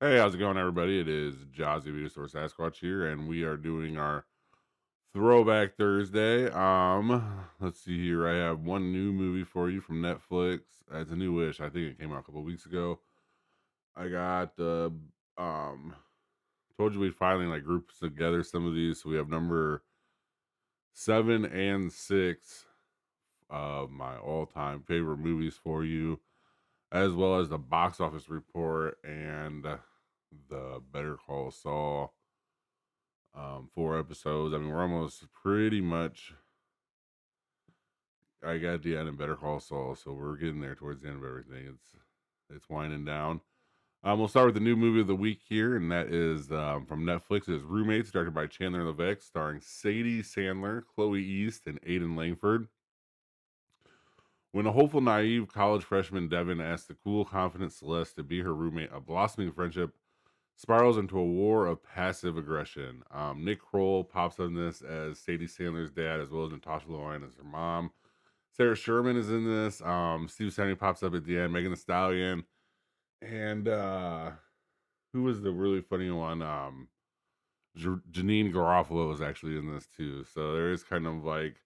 Hey, how's it going, everybody? It is Jazzy Venusaur Sasquatch here, and we are doing our Throwback Thursday. Let's see here. I have one new movie for you from Netflix. It's a newish. I think it came out a couple weeks ago. I got told you we finally like grouped together some of these. So we have number 7 and 6 of my all-time favorite movies for you, as well as the box office report and the Better Call Saul 4 episodes. I mean, we're almost pretty much. I got the end of Better Call Saul, so we're getting there towards the end of everything. It's winding down. We'll start with the new movie of the week here, and that is from Netflix. It's Roommates, directed by Chandler Levesque, starring Sadie Sandler, Chloe East, and Aidan Langford. When a hopeful, naive college freshman Devin asks the cool, confident Celeste to be her roommate, a blossoming friendship spirals into a war of passive aggression. Nick Kroll pops up in this as Sadie Sandler's dad, as well as Natasha Lyonne as her mom. Sarah Sherman is in this. Steve Buscemi pops up at the end. Megan Thee Stallion, and who was the really funny one? Janine Garofalo is actually in this too. So there is kind of like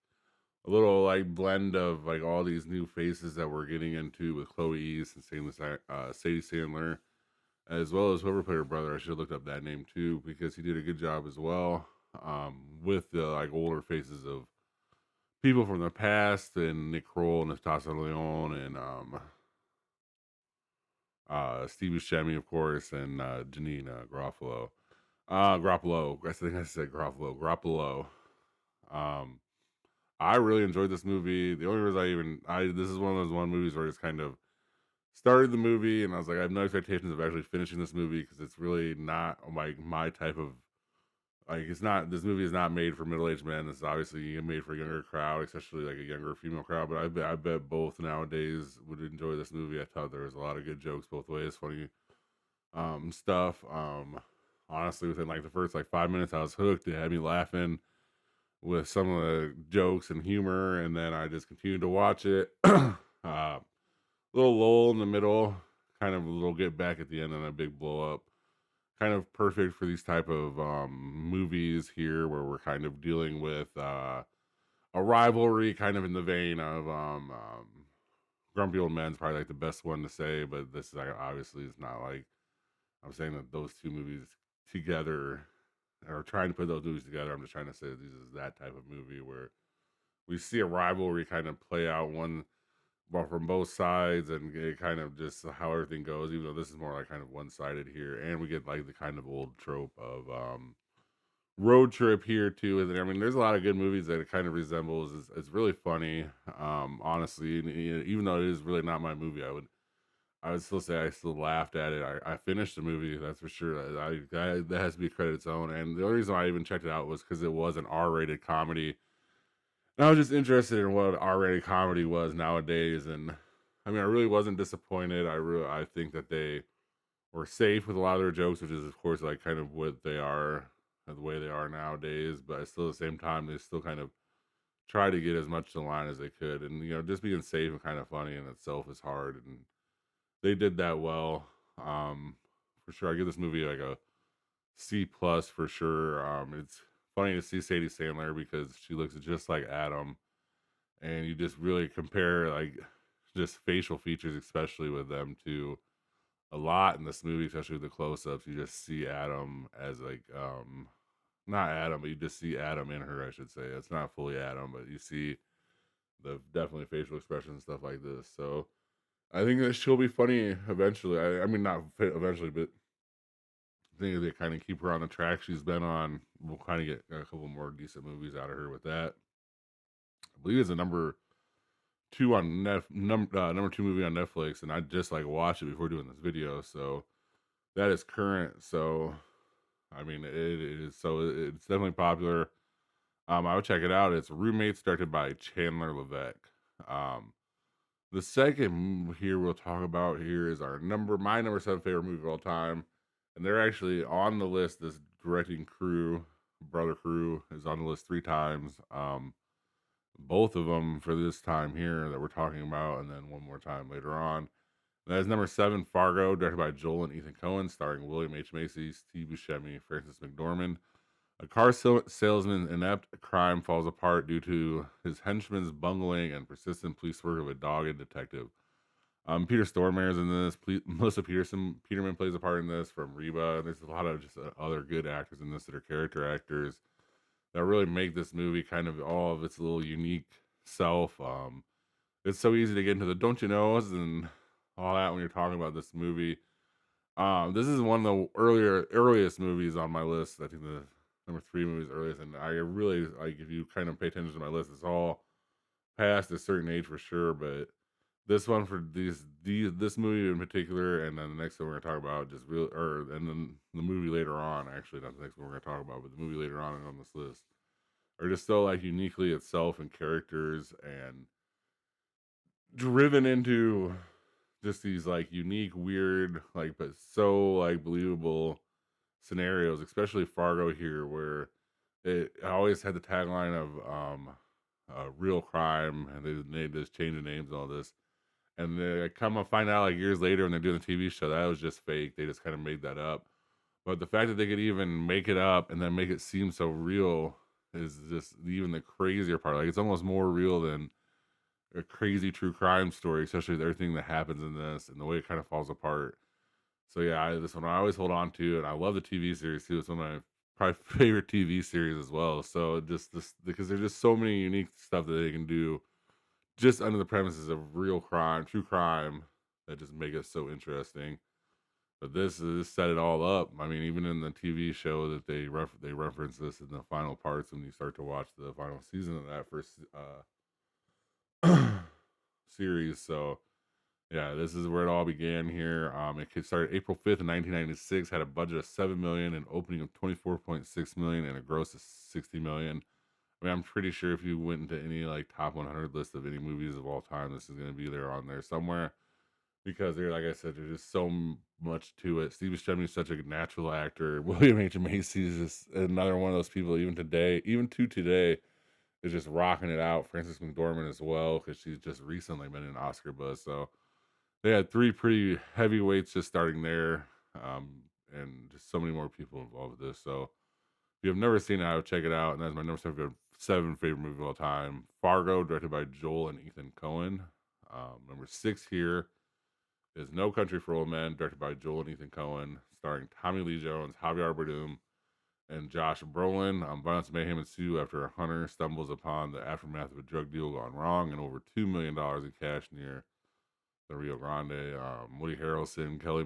a little like blend of like all these new faces that we're getting into with Chloe East and Sadie Sandler, as well as whoever played her brother. I should have looked up that name too because he did a good job as well. With the like older faces of people from the past and Nick Kroll and Natasha Leone and Steve Buscemi, of course, and Janine Garofalo. Garoppolo. I think I said Garofalo. Garoppolo. Um, I really enjoyed this movie. The only reason I this is one of those one movies where I just kind of started the movie and I was like, I have no expectations of actually finishing this movie because it's really not like my type of like it's not this movie is not made for middle aged men. It's obviously made for a younger crowd, especially like a younger female crowd. But I bet both nowadays would enjoy this movie. I thought there was a lot of good jokes both ways, funny stuff. Honestly, within like the first like 5 minutes, I was hooked. It had me laughing with some of the jokes and humor, and then I just continued to watch it. Little lull in the middle, kind of a little get back at the end, and a big blow up. Kind of perfect for these type of movies here, where we're kind of dealing with a rivalry, kind of in the vein of Grumpy Old Men's probably like the best one to say, but this is like, obviously it's not like I'm saying that those two movies together or trying to put those movies together. I'm just trying to say that this is that type of movie where we see a rivalry kind of play out one well from both sides and it kind of just how everything goes, even though this is more like kind of one sided here. And we get like the kind of old trope of road trip here too. And I mean, there's a lot of good movies that it kind of resembles. It's really funny, honestly. And, even though it is really not my movie, I would still say I still laughed at it. I finished the movie, that's for sure. That has to be credit its own. And the only reason I even checked it out was because it was an R-rated comedy. And I was just interested in what R-rated comedy was nowadays. And I mean, I really wasn't disappointed. I think that they were safe with a lot of their jokes, which is of course like kind of what they are, the way they are nowadays. But still, at the same time, they still kind of try to get as much to the line as they could. And just being safe and kind of funny in itself is hard. And they did that well. For sure, I give this movie like a C plus for sure. It's funny to see Sadie Sandler because she looks just like Adam, and you just really compare like just facial features, especially with them to a lot in this movie, especially with the close ups. You just see Adam as like not Adam, but you just see Adam in her. I should say it's not fully Adam, but you see the definitely facial expressions and stuff like this. So I think that she'll be funny eventually. I mean, not eventually, but I think they kind of keep her on the track she's been on. We'll kind of get a couple more decent movies out of her with that. I believe it's a number two movie on Netflix, and I just like watched it before doing this video, so that is current. So I mean, it is so it's definitely popular. I would check it out. It's Roommates, directed by Chandler Levesque. Um, the second here we'll talk about here is my number seven favorite movie of all time, and they're actually on the list. This directing crew, brother crew, is on the list 3 times. Both of them for this time here that we're talking about, and then one more time later on. That is number 7, Fargo, directed by Joel and Ethan Coen, starring William H. Macy, Steve Buscemi, Francis McDormand. A car salesman's inept crime falls apart due to his henchman's bungling and persistent police work of a dogged detective. Peter Stormare's in this. Melissa Peterman plays a part in this from Reba. There's a lot of just other good actors in this that are character actors that really make this movie kind of all of its little unique self. It's so easy to get into the don't you knows and all that when you're talking about this movie. This is one of the earliest movies on my list. I think the number 3 movie is earliest, and I really like if you kind of pay attention to my list, it's all past a certain age for sure. But this one for these this movie in particular, and then the next one we're gonna talk about just real, or and then the movie later on, actually not the next one we're gonna talk about, but the movie later on this list are just so like uniquely itself and characters and driven into just these like unique, weird, like but so like believable scenarios, especially Fargo here, where it always had the tagline of real crime, and they just change the names and all this. And they come to find out like years later when they're doing the TV show that was just fake. They just kind of made that up. But the fact that they could even make it up and then make it seem so real is just even the crazier part. Like it's almost more real than a crazy true crime story, especially with everything that happens in this and the way it kind of falls apart. So yeah, this one I always hold on to, and I love the TV series too. It's one of my probably favorite TV series as well. So just this because there's just so many unique stuff that they can do just under the premises of real crime, true crime, that just make it so interesting. But this set it all up. I mean, even in the TV show that they reference this in the final parts when you start to watch the final season of that first series. So yeah, this is where it all began here. It started April 5th, 1996, had a budget of 7 million, an opening of 24.6 million, and a gross of 60 million. I mean, I'm pretty sure if you went into any like top 100 list of any movies of all time, this is going to be there on there somewhere because they're like I said, there's just so much to it. Steve Buscemi is such a natural actor. William H Macy is just another one of those people. Even today, even to today, is just rocking it out. Frances McDormand as well because she's just recently been in Oscar buzz. So they had 3 pretty heavyweights just starting there, and just so many more people involved with this. So if you have never seen it, I would check it out. And that's my number 7 favorite movie of all time. Fargo, directed by Joel and Ethan Coen. Number 6 here is No Country for Old Men, directed by Joel and Ethan Coen, starring Tommy Lee Jones, Javier Bardem, and Josh Brolin. Violence and mayhem ensue after a hunter stumbles upon the aftermath of a drug deal gone wrong and over $2 million in cash near the Rio Grande. Woody Harrelson, Kelly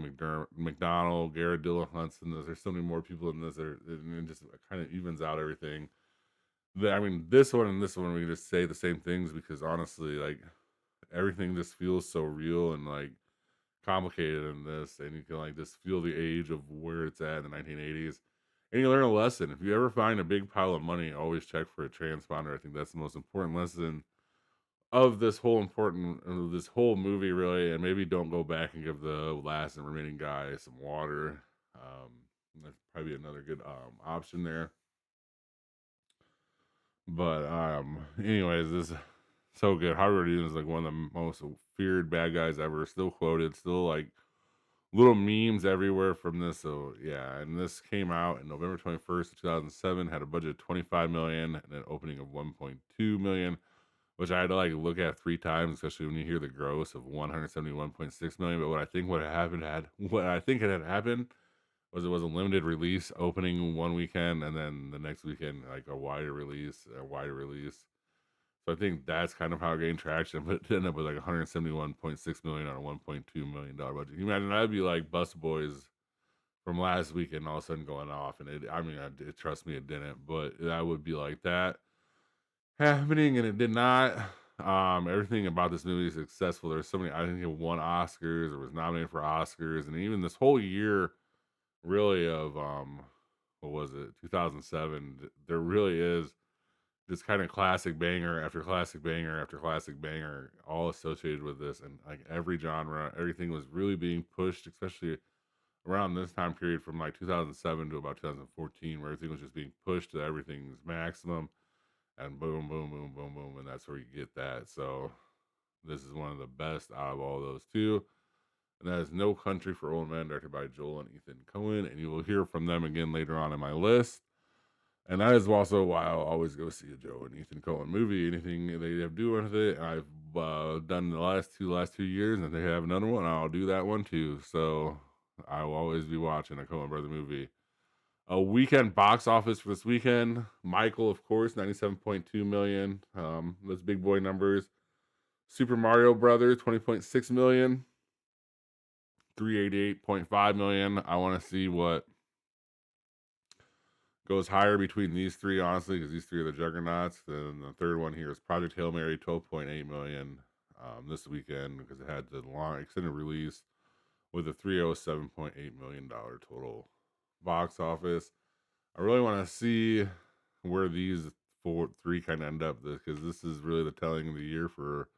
McDonald, Garrett Dillahunt's. There's so many more people in this. And it just kind of evens out everything. I mean, this one and this one, we can just say the same things because honestly, like everything just feels so real and like complicated in this, and you can like just feel the age of where it's at in the 1980s. And you learn a lesson. If you ever find a big pile of money, always check for a transponder. I think that's the most important lesson of this whole movie really, and maybe don't go back and give the last and remaining guy some water. That's probably another good option there. But anyways, this is so good. Howard Dean is like one of the most feared bad guys ever. Still quoted, still like little memes everywhere from this. So yeah, and this came out in November 21st, 2007. Had a budget of 25 million and an opening of 1.2 million, which I had to like look at 3 times, especially when you hear the gross of 171.6 million. But what I think had happened was it was a limited release opening one weekend, and then the next weekend like a wider release. So I think that's kind of how it gained traction, but it ended up with like 171.6 million on a 1.2 million dollar budget. Can you imagine that'd be like Bus Boys from last weekend all of a sudden going off, and trust me, it didn't, but that would be like that happening, and it did not. Everything about this movie is successful. There's so many. I think it won Oscars or was nominated for Oscars, and even this whole year, really of what was it, 2007? There really is this kind of classic banger after classic banger after classic banger, all associated with this, and like every genre, everything was really being pushed, especially around this time period from like 2007 to about 2014, where everything was just being pushed to everything's maximum and boom, boom, boom, boom, boom, and that's where you get that. So this is one of the best out of all those two. and that is No Country for Old Men, directed by Joel and Ethan Coen, and you will hear from them again later on in my list. And that is also why I'll always go see a Joe and Ethan Coen movie. Anything they have doing with it, I've done the last two years, and they have another one, I'll do that one too. So I will always be watching a Coen Brother movie. A weekend box office for this weekend. Michael, of course, 97.2 million. Those big boy numbers. Super Mario Brothers, 20.6 million. 388.5 million. I want to see what goes higher between these three, honestly, because these three are the juggernauts. Then the third one here is Project Hail Mary, 12.8 million this weekend because it had the long extended release with a $307.8 million total box office. I really want to see where these three kind of end up because this is really the telling of the year for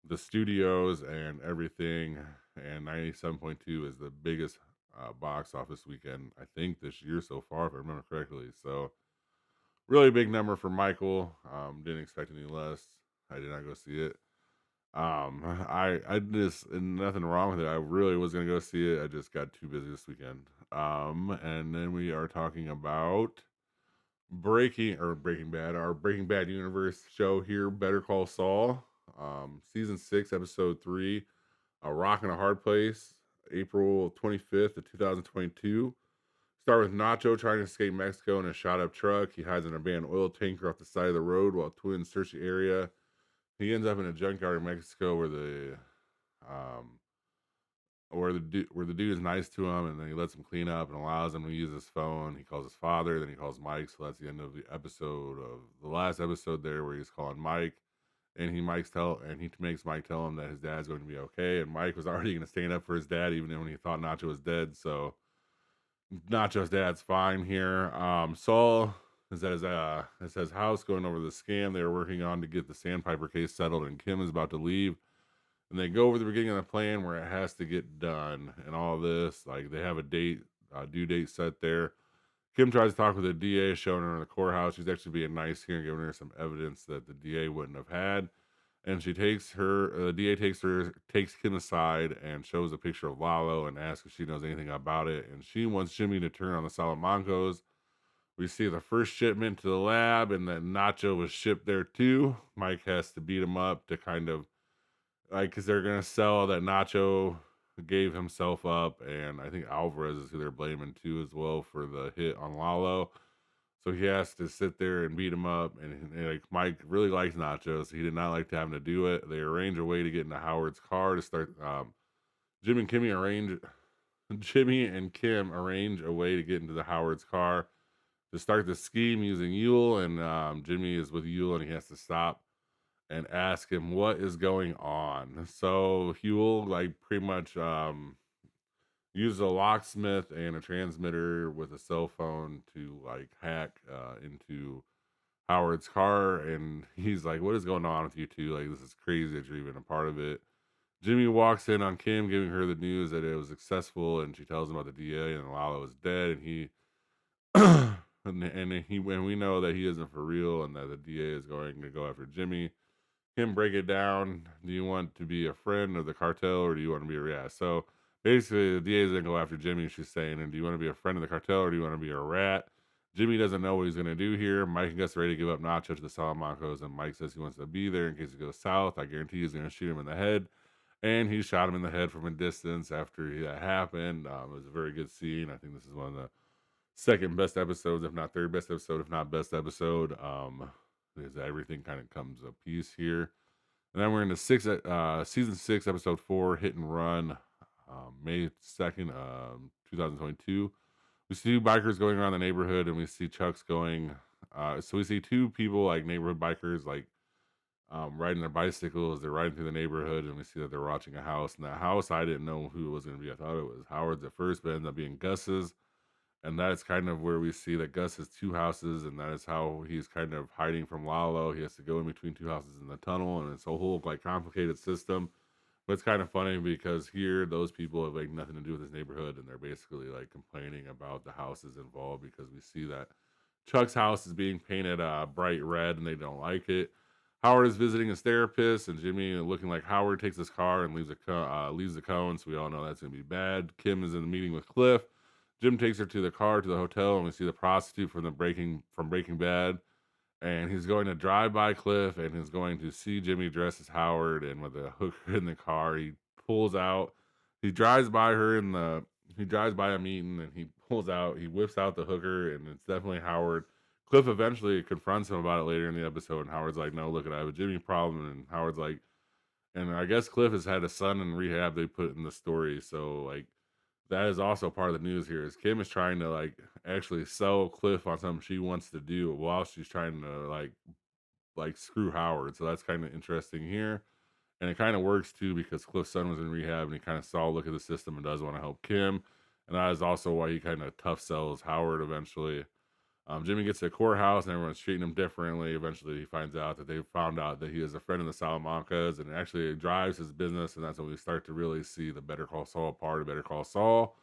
the studios and everything. And 97.2 is the biggest box office weekend, I think, this year so far, if I remember correctly. So, really big number for Michael. Didn't expect any less. I did not go see it. I just nothing wrong with it. I really was gonna go see it. I just got too busy this weekend. And then we are talking about Breaking Bad, our Breaking Bad universe show here, Better Call Saul, season 6, episode 3, A Rock and a Hard Place, April 25th of 2022. Start with Nacho trying to escape Mexico in a shot up truck. He hides an abandoned oil tanker off the side of the road while twins search the area. He ends up in a junkyard in Mexico um where the dude is nice to him, and then he lets him clean up and allows him to use his phone. He calls his father, then he calls Mike. So that's the end of the episode of the last episode there, where he's calling Mike, and he makes Mike tell him that his dad's going to be okay. And Mike was already going to stand up for his dad, even when he thought Nacho was dead. So Nacho's dad's fine here. Saul is at his house going over the scam they were working on to get the Sandpiper case settled, and Kim is about to leave. And they go over the beginning of the plan where it has to get done and all this. Like they have a due date set there. Kim tries to talk with the DA, showing her in the courthouse. She's actually being nice here and giving her some evidence that the DA wouldn't have had. And the DA takes Kim aside and shows a picture of Lalo and asks if she knows anything about it. And she wants Jimmy to turn on the Salamancos. We see the first shipment to the lab, and then Nacho was shipped there too. Mike has to beat him up to kind of because they're gonna sell that Nacho gave himself up, and I think Alvarez is who they're blaming too as well for the hit on Lalo. So he has to sit there and beat him up, and like Mike really likes Nacho, so he did not like having to do it. They arrange a way to get into Howard's car to start. Jim and Kimmy arrange. Jimmy and Kim arrange a way to get into the Howard's car to start the scheme using Yule, and Jimmy is with Yule, and he has to stop and ask him what is going on. So he will like pretty much use a locksmith and a transmitter with a cell phone to like hack into Howard's car, and he's like, "What is going on with you two? Like, this is crazy that you're even a part of it." Jimmy walks in on Kim, giving her the news that it was successful, and she tells him about the DA and Lalo is dead, and he and we know that he isn't for real, and that the DA is going to go after Jimmy. Him break it down. Do you want to be a friend of the cartel, or do you want to be a rat? So basically, the DA is gonna go after Jimmy. She's saying, "And do you want to be a friend of the cartel, or do you want to be a rat?" Jimmy doesn't know what he's gonna do here. Mike gets ready to give up Nacho to the Salamancos, and Mike says he wants to be there in case it goes south. I guarantee he's gonna shoot him in the head, and he shot him in the head from a distance after that happened. It was a very good scene. I think this is one of the second best episodes, if not third best episode, if not best episode. Because everything kind of comes a piece here. And then we're in the season 6, episode 4, Hit and Run, May 2nd, 2022. We see two bikers going around the neighborhood, and we see Chuck's going. So we see two people, like neighborhood bikers, like riding their bicycles. They're riding through the neighborhood, and we see that they're watching a house. And that house, I didn't know who it was going to be. I thought it was Howard's at first, but it ended up being Gus's. And that's kind of where we see that Gus has two houses, and that is how he's kind of hiding from Lalo. He has to go in between two houses in the tunnel, and it's a whole like complicated system. But it's kind of funny because here those people have like nothing to do with this neighborhood, and they're basically like complaining about the houses involved because we see that Chuck's house is being painted bright red, and they don't like it. Howard is visiting his therapist, and Jimmy, looking like Howard, takes his car and leaves the cone. So we all know that's gonna be bad. Kim is in the meeting with Cliff. Jim takes her to the car to the hotel, and we see the prostitute from Breaking Bad. And he's going to drive by Cliff, and he's going to see Jimmy dressed as Howard, and with a hooker in the car, he pulls out. He drives by her in the. He drives by a meeting, and he pulls out. He whips out the hooker, and it's definitely Howard. Cliff eventually confronts him about it later in the episode, and Howard's like, "No, look, I have a Jimmy problem," and Howard's like, and I guess Cliff has had a son in rehab. They put in the story, so like that is also part of the news here. Is Kim is trying to like actually sell Cliff on something she wants to do while she's trying to like screw Howard. So that's kind of interesting here. And it kind of works too because Cliff's son was in rehab and he kind of saw a look at the system and does want to help Kim. And that is also why he kind of tough sells Howard eventually. Jimmy gets to the courthouse and everyone's treating him differently. Eventually, he finds out that they found out that he is a friend of the Salamancas and actually drives his business. And that's when we start to really see the Better Call Saul part of Better Call Saul.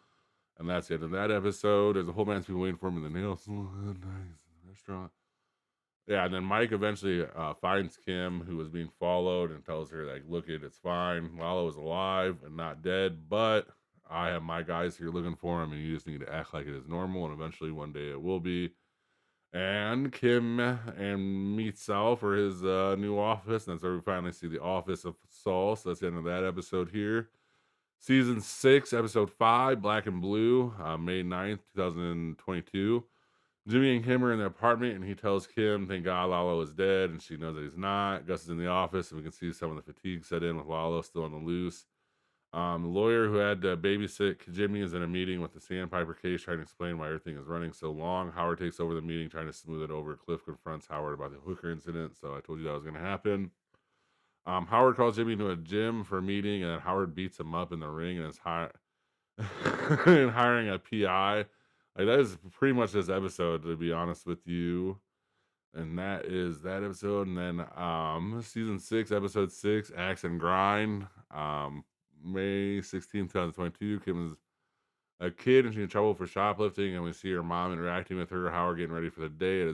And that's the end of that episode. There's a whole bunch of people waiting for him in the nail salon, nice restaurant. Yeah, and then Mike eventually finds Kim, who was being followed, and tells her, like, look, it's fine. Lalo is alive and not dead, but I have my guys here looking for him, and you just need to act like it is normal, and eventually one day it will be. And Kim and meet Sal for his new office, and that's where we finally see the office of Saul. So that's the end of that episode here. Season 6, episode 5, Black and Blue, May 9th, 2022. Jimmy and Kim are in the apartment, and he tells Kim, thank God Lalo is dead, and she knows that he's not. Gus is in the office, and we can see some of the fatigue set in with Lalo still on the loose. The lawyer who had to babysit Jimmy is in a meeting with the Sandpiper case, trying to explain why everything is running so long. Howard takes over the meeting, trying to smooth it over. Cliff confronts Howard about the hooker incident, so I told you that was going to happen. Howard calls Jimmy into a gym for a meeting, and then Howard beats him up in the ring and is and hiring a PI. Like that is pretty much this episode, to be honest with you. And that is that episode. And then season 6, episode 6, Axe and Grind. May 16th, 2022. Kim is a kid and she's in trouble for shoplifting, and we see her mom interacting with her. Howard getting ready for the day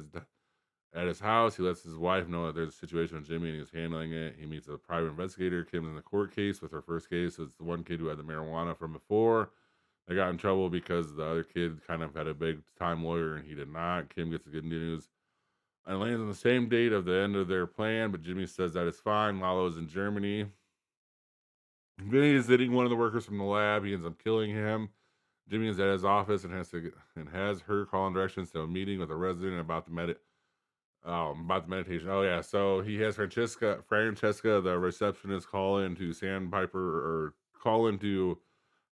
at his house. He lets his wife know that there's a situation with Jimmy and he's handling it. He meets a private investigator. Kim's in the court case with her first case. So it's the one kid who had the marijuana from before. They got in trouble because the other kid kind of had a big time lawyer and he did not. Kim gets the good news and lands on the same date of the end of their plan, but Jimmy says that it's fine. Lalo is in Germany. Vinny is hitting one of the workers from the lab. He ends up killing him. Jimmy is at his office and has her calling directions to a meeting with a resident about the meditation. Oh yeah, so he has Francesca, the receptionist, call into Sandpiper or call into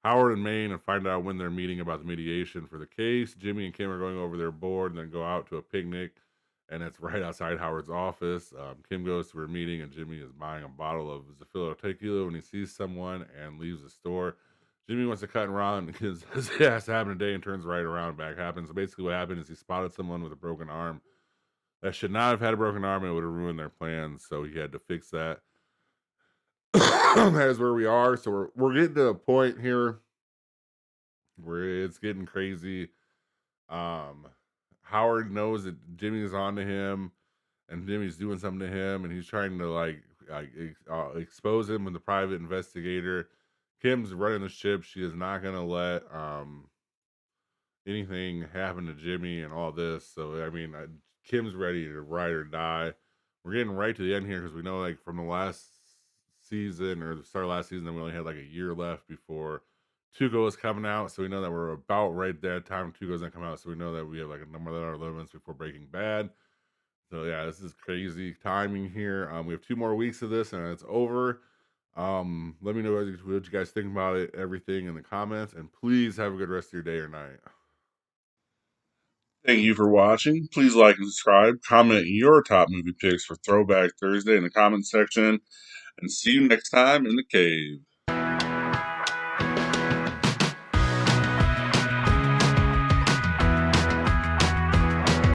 Howard and Maine and find out when they're meeting about the mediation for the case. Jimmy and Kim are going over their board and then go out to a picnic, and it's right outside Howard's office. Kim goes to her meeting, and Jimmy is buying a bottle of Zafiro tequila when he sees someone and leaves the store. Jimmy wants to cut and run because it has to happen today and turns right around. Back happens. So basically, what happened is he spotted someone with a broken arm that should not have had a broken arm, and it would have ruined their plans. So he had to fix that. That is where we are. So we're getting to a point here where it's getting crazy. Um, Howard knows that Jimmy's on to him, and Jimmy's doing something to him, and he's trying to expose him with the private investigator. Kim's running the ship. She is not going to let anything happen to Jimmy and all this. So I mean, Kim's ready to ride or die. We're getting right to the end here because we know, like, from the last season or the start of last season, then we only had like a year left before Tuco is coming out. So we know that we're about right there time Tuco's gonna come out. So we know that we have like a number of our limits before Breaking Bad. So yeah, this is crazy timing here. We have 2 more weeks of this and it's over. Let me know what you guys think about it, everything in the comments, and please have a good rest of your day or night. Thank you for watching. Please like and subscribe. Comment your top movie picks for Throwback Thursday in the comment section. And see you next time in the cave.